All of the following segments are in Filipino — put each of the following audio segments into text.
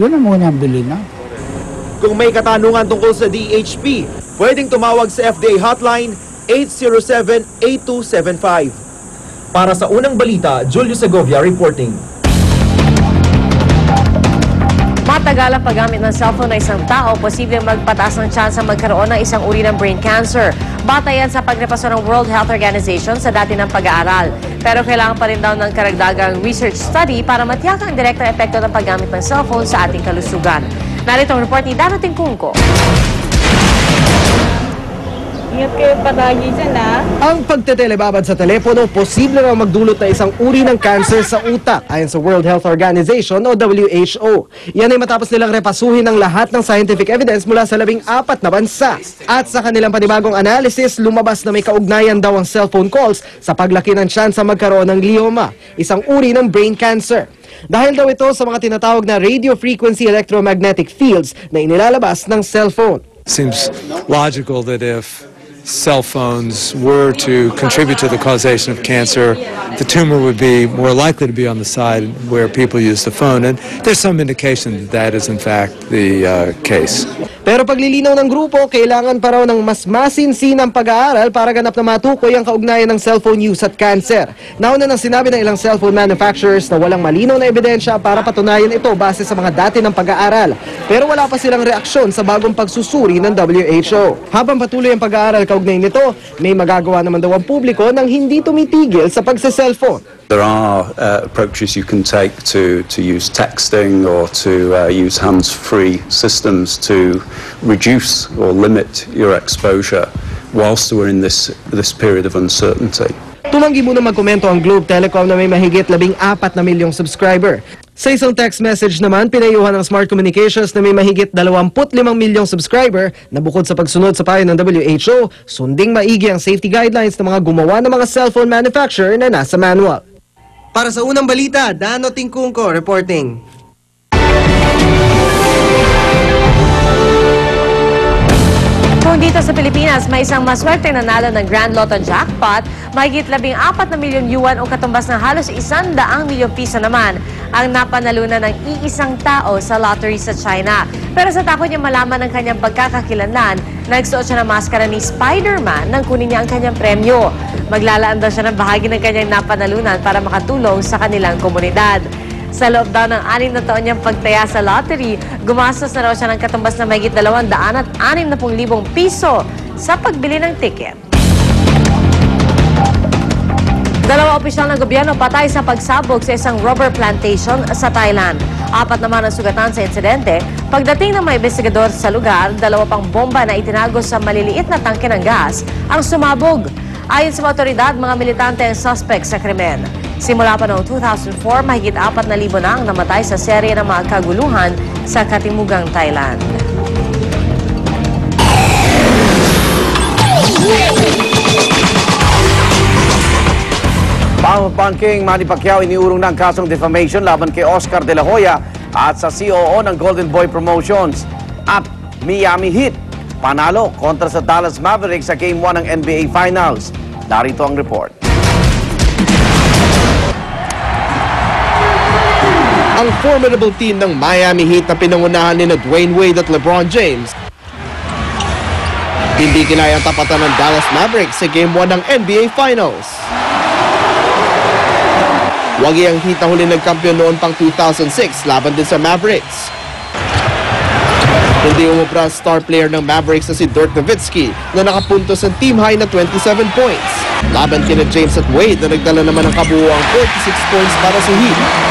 Yun ang muna ang bilhin na. Kung may katanungan tungkol sa DHP, pwedeng tumawag sa FDA hotline 807-8275. Para sa unang balita, Julio Segovia reporting. Matagal ang paggamit ng cellphone ng isang tao, posibleng magpataas ng tsansa magkaroon ng isang uri ng brain cancer. Batayan sa pagrepaso ng World Health Organization sa dati ng pag-aaral. Pero kailangan pa rin daw ng karagdagang research study para matiyak ang direktang epekto ng paggamit ng cellphone sa ating kalusugan. Narito ang report ni Dano Tingkungko. Ingat kayo palagi dyan, ha? Ang pagtetelebabad sa telepono, posible raw magdulot na isang uri ng cancer sa utak, ayon sa World Health Organization o WHO. Yan ay matapos nilang repasuhin ang lahat ng scientific evidence mula sa 14 na bansa. At sa kanilang panibagong analysis, lumabas na may kaugnayan daw ang cellphone calls sa paglaki ng tsansa magkaroon ng glioma, isang uri ng brain cancer. Dahil daw ito sa mga tinatawag na radio frequency electromagnetic fields na inilalabas ng cellphone. Seems logical that if cell phones were to contribute to the causation of cancer, the tumor would be more likely to be on the side where people use the phone, and there's some indication that that is in fact the case. Pero paglilinaw ng grupo, kailangan pa raw ng mas masinsinang pag-aaral para ganap na matukoy ang kaugnayan ng cellphone use at cancer. Nauna nang sinabi ng ilang cellphone manufacturers na walang malinaw na ebidensya para patunayan ito base sa mga dati ng pag-aaral. Pero wala pa silang reaksyon sa bagong pagsusuri ng WHO. Habang patuloy ang pag-aaral kaugnay nito, may magagawa naman daw ang publiko nang hindi tumitigil sa pagse-cellphone. There are approaches you can take to use texting or to use hands-free systems to reduce or limit your exposure whilst we're in this period of uncertainty. Tumanggi muna magkomento ang Globe Telecom na may mahigit 14 na milyong subscriber. Sa isang text message naman, pinayuhan ng Smart Communications na may mahigit 25 milyong subscriber na bukod sa pagsunod sa payo ng WHO, sunding maigi ang safety guidelines ng mga gumawa ng mga cellphone manufacturer na nasa manual. Para sa unang balita, Dano Tingkungko reporting. Kung dito sa Pilipinas, may isang maswerte nanalo ng Grand Lotto Jackpot, mahigit 14 na milyon yuan o katumbas ng halos 100 milyong piso naman ang napanalunan ng iisang tao sa lottery sa China. Pero sa takot niya malaman ang kanyang pagkakakilanlan, nagsuot siya ng maskara ni Spider-Man nang kunin niya ang kanyang premyo. Maglalaan daw siya ng bahagi ng kanyang napanalunan para makatulong sa kanilang komunidad. Sa loob daw ng 6 na taon niyang pagtaya sa lottery, gumastos na raw siya ng katumbas na mahigit 260,000 piso sa pagbili ng ticket. Dalawa opisyal ng gobyerno patay sa pagsabog sa isang rubber plantation sa Thailand. 4 naman ang sugatan sa insidente. Pagdating ng mga investigador sa lugar, 2 pang bomba na itinago sa maliliit na tangke ng gas ang sumabog. Ayon sa mga otoridad, mga militante ang suspect sa krimen. Simula pa noong 2004, mahigit 4,000 na ang namatay sa serye ng mga kaguluhan sa katimugang Thailand. Pang-banking Manny Pacquiao iniurong ng kasong defamation laban kay Oscar De La Hoya at sa COO ng Golden Boy Promotions. At Miami Heat panalo kontra sa Dallas Mavericks sa Game 1 ng NBA Finals. Narito ang report. Ang formidable team ng Miami Heat na pinangunahan ni Dwayne Wade at LeBron James hindi kinayang tapatan ng Dallas Mavericks sa Game 1 ng NBA Finals. Wagi ang Heat na huli nagkampiyon noon pang 2006 laban din sa Mavericks. Hindi umubra ang star player ng Mavericks na si Dirk Nowitzki na nakapuntos ng team high na 27 points. Laban kina James at Wade na nagdala naman ng kabuuang 46 points para sa Heat.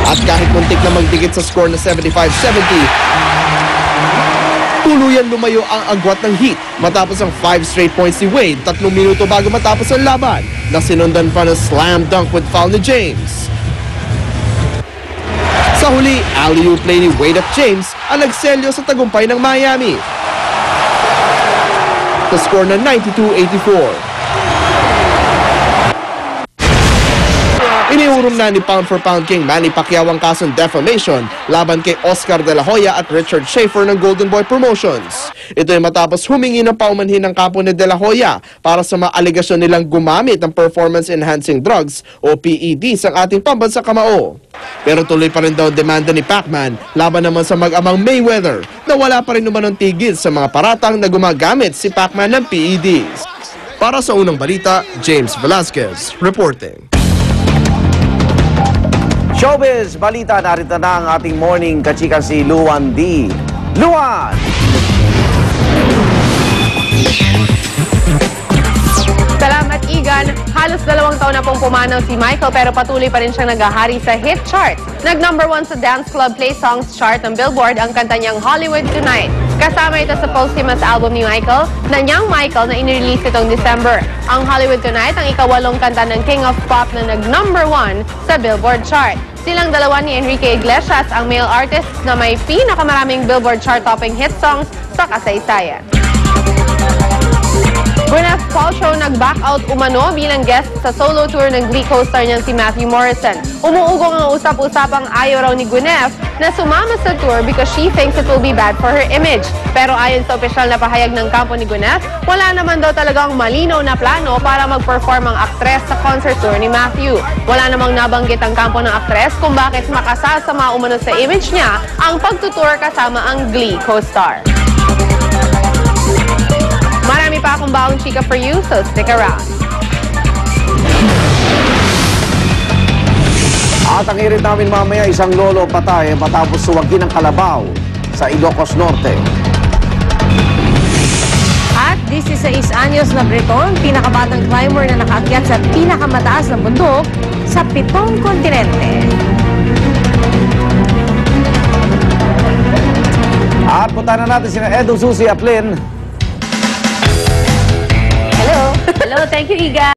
At kahit muntik na magdikit sa score na 75-70, tuluyan lumayo ang agwat ng Heat matapos ang 5 straight points ni Wade 3 minuto bago matapos ang laban na sinundan pa ng slam dunk with foul ni James. Sa huli, alley-oop play ni Wade at James ang nagselyo sa tagumpay ng Miami. Sa score na 92-84. Iniulat Inurong na ni pound for pound king Manny Pacquiao ang kasong defamation laban kay Oscar De La Hoya at Richard Schaefer ng Golden Boy Promotions. Ito ay matapos humingi ng paumanhin ng kampo ni De La Hoya para sa mga alegasyon nilang gumamit ng performance-enhancing drugs o PEDs ang ating pambansang kamao. Pero tuloy pa rin daw demanda ni Pacman laban naman sa mag-amang Mayweather na wala pa rin naman ng tigil sa mga paratang na gumagamit si Pacman ng PEDs. Para sa unang balita, James Velasquez reporting. Showbiz balita, narito na ang ating morning kachika si Luan D. Luan! Salamat, Igan. Halos 2 taon na pong pumanaw si Michael pero patuloy pa rin siyang naghahari sa hit chart. Nag-number 1 sa Dance Club Play Songs chart ng Billboard ang kanta niyang Hollywood Tonight. Kasama ito sa posthumous album ni Michael na Young Michael na inirelease itong December. Ang Hollywood Tonight ang ika-8 kanta ng King of Pop na nag-number 1 sa Billboard chart. Silang dalawa ni Enrique Iglesias ang male artists na may pinakamaraming Billboard chart-topping hit songs sa kasaysayan. Gwyneth Paltrow nag-back out umano bilang guest sa solo tour ng Glee co-star niyang si Matthew Morrison. Umuugong ang usap-usapang ayaw raw ni Gwyneth na sumama sa tour because she thinks it will be bad for her image. Pero ayon sa opisyal na pahayag ng kampo ni Gwyneth, wala naman daw talagang malinaw na plano para mag-perform ang aktres sa concert tour ni Matthew. Wala namang nabanggit ang kampo ng aktres kung bakit makasasama umano sa image niya ang pagtutour kasama ang Glee co-star. Marami pa akong baong chika for you, so stick around. At ang irit namin mamaya, isang lolo patay matapos suwagin ng kalabaw sa Ilocos Norte. At 16 anyos na Breton, pinakabatang climber na nakaakyat sa pinakamataas na bundok sa 7 kontinente. At punta na natin sina Edo, Susie at Lynn. Hello, thank you, Igan.